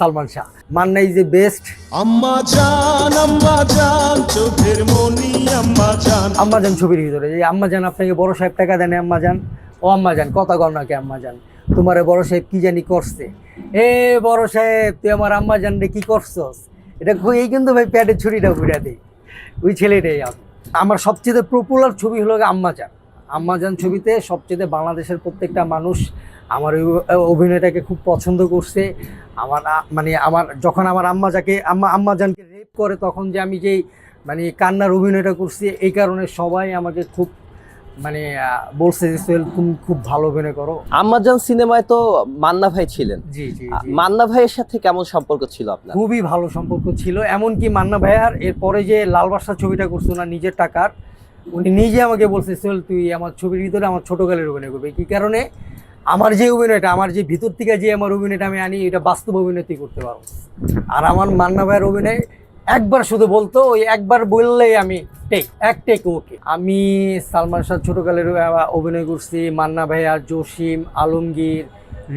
Salman Shah. Manna is the best. আম্মা জান চোখের মনি আম্মা জান। আম্মা জান ছবির ভিতরে যে আম্মা জান আপনাকে বড় সাহেব টাকা দেন, আম্মা জান ও আম্মা জান কথা কর নাকি আম্মা জান, তোমারে বড় সাহেব কি জানি করছে, এ বড় সাহেব তুই আমার আম্মা জান রে কি করছস, এটা এই কিন্তু ভাই প্যাটের ছুরিটা ঘুরা দেই, ওই ছেলেটাই আমি। আমার সবচেয়ে পপুলার ছবি হলো আম্মা জান। আম্মা জান ছবিতে সবচেয়ে বাংলাদেশের প্রত্যেকটা মানুষ আমার ওই অভিনয়টাকে খুব পছন্দ করছে। আমার যখন আমার আম্মা জানকে রেপ করে তখন যে আমি যেই কান্নার অভিনয়টা করছি, এই কারণে সবাই আমাকে খুব বলছে যে সোহেল তুমি খুব ভালো অভিনয় করো। আম্মাজান সিনেমায় তো মান্না ভাই ছিলেন। জি জি মান্না ভাইয়ের সাথে কেমন সম্পর্ক ছিল আপনার? খুবই ভালো সম্পর্ক ছিল। এমনকি মান্না ভাইয়ার এরপরে যে লাল বাদশা ছবিটা করছো না নিজের টাকার, উনি নিজে আমাকে বলছে সোহেল তুই আমার ছবির ভিতরে আমার ছোটকালের অভিনয় করবে। কি কারণে? আমার যে অভিনয়টা, আমার যে ভিতর থেকে যে আমার অভিনয়টা আমি আনি, এটা বাস্তব অভিনয় তুই করতে পারো। আর আমার মান্না ভাইয়ের অভিনয় একবার শুধু বলতো, ওই একবার বললেই আমি এক টেক ওকে। আমি সালমান শাহ ছোটকালের অভিনয় করছি, মান্না ভাইয়া, জসিম, আলমগীর,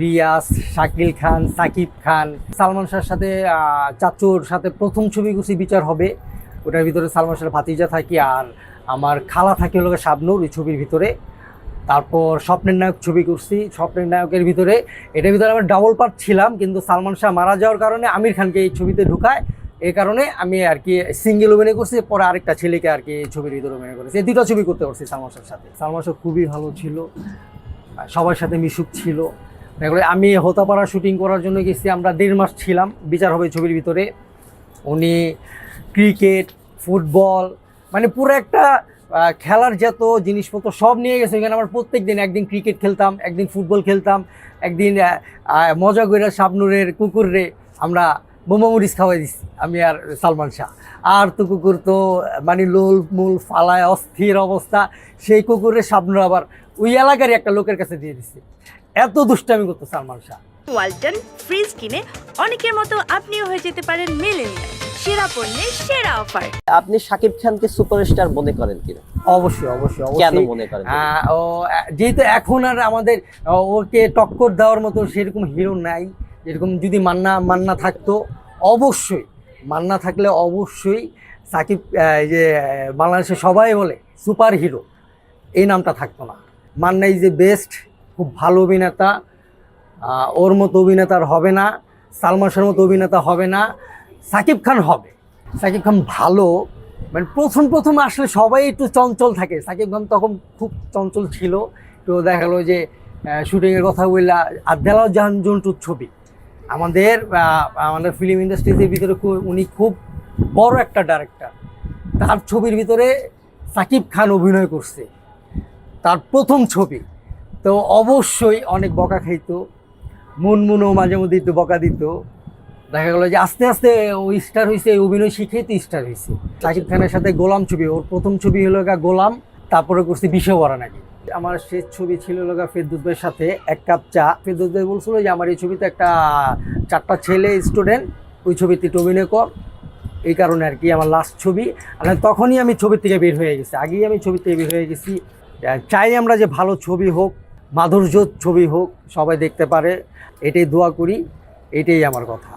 রিয়াজ, শাকিল খান, সাকিব খান। সালমান শাহর সাথে চাচুর সাথে প্রথম ছবি করছি বিচার হবে, ওটার ভিতরে সালমান শাহর ভাতিজা থাকি, আর আমার খালা থাকে হলো শাবনূর ওই ছবির ভিতরে। তারপর স্বপ্নের নায়ক ছবি করছি, স্বপ্নের নায়কের ভিতরে এটার ভিতরে আমার ডাবল পার্ট ছিলাম, কিন্তু সালমান শাহ মারা যাওয়ার কারণে আমির খানকে এই ছবিতে ঢুকায়, এই কারণে আমি আর কি সিঙ্গেল অভিনয় করছি। পরে আরেকটা ছেলেকে আর কি এই ছবির ভিতরে অভিনয় করেছি। এই দুটো ছবি করতে পারছি সালমান শাহর সাথে। সালমান শাহ খুবই ভালো ছিল, সবার সাথে মিশুক ছিল। আমি হোতাপাড়া শুটিং করার জন্য গেছি, আমরা 1.5 মাস ছিলাম বিচার হবে ছবির ভিতরে। উনি ক্রিকেট, ফুটবল পুরো একটা খেলার যত জিনিসপত্র সব নিয়ে গেছে এখানে। আমার প্রত্যেক দিন একদিন ক্রিকেট খেলতাম, একদিন ফুটবল খেলতাম, একদিন মজা করে শাবনুরের কুকুররে আমরা বোমা মরিচ খাওয়াই দিচ্ছি আমি আর সালমান শাহ। আর তো কুকুর তো লোল মূল ফালায় অস্থির অবস্থা, সেই কুকুরে শাবনুর আবার ওই এলাকারই একটা লোকের কাছে দিয়ে দিচ্ছে। এত দুষ্টামি করতো সালমান শাহ। ওয়ালটন ফ্রিজ কিনে অনেকের মতো আপনিও হয়ে যেতে পারেন মিলেনিয়াল। সেরা পণ্যের সেরা অফার। আপনি শাকিব খানকে সুপারস্টার মনে করেন কিনা? অবশ্যই অবশ্যই কেন মনে করেন? ও যেহেতু এখন আর আমাদের ওকে টক্কর দেওয়ার মতো সেরকম হিরো নাই। যেরকম যদি মান্না থাকতো, অবশ্যই মান্না থাকলে অবশ্যই সাকিব, যে বাংলাদেশে সবাই বলে সুপার হিরো, এই নামটা থাকতো না। মান্না ইজ দ্য বেস্ট, খুব ভালো অভিনেতা। ওর মতো অভিনেতার হবে না, সালমান শাহর মতো অভিনেতা হবে না, সাকিব খান হবে। সাকিব খান ভালো, প্রথম আসলে সবাই একটু চঞ্চল থাকে, সাকিব খান তখন খুব চঞ্চল ছিল। তো দেখা গেলো যে শুটিংয়ের কথা বললা, আর দেলাওয়ার জাহান জন্টুর ছবি আমাদের ফিল্ম ইন্ডাস্ট্রিজের ভিতরে উনি খুব বড় একটা ডাইরেক্টর। তার ছবির ভিতরে সাকিব খান অভিনয় করছে, তার প্রথম ছবি। তো অবশ্যই অনেক বকা খাইতো, মুনমুনও মাঝে মধ্যে একটু বকা দিত। দেখা গেলো যে আস্তে আস্তে ও স্টার হয়েছে, অভিনয় শিখেই তো স্টার হয়েছে। সাকিব খানের সাথে গোলাম ছবি, ওর প্রথম ছবি হলো গোলাম, তারপরে করছি বিষবরা নাকি। আমার শেষ ছবি ছিল ফেরদৌস ভাইয়ের সাথে এক কাপ চা। ফেরদৌস ভাই বলছিল যে আমার এই ছবিতে একটা 4টা ছেলে স্টুডেন্ট, ওই ছবিতে একটু অভিনয় কর। এই কারণে আর কি আমার লাস্ট ছবি। তখনই আমি ছবির থেকে বের হয়ে গেছি, আগেই আমি ছবির থেকে বের হয়ে গেছি। চাই আমরা যে ভালো ছবি হোক, মাধুর্য ছবি হোক, সবাই দেখতে পারে, এটাই দোয়া করি, এটাই আমার কথা।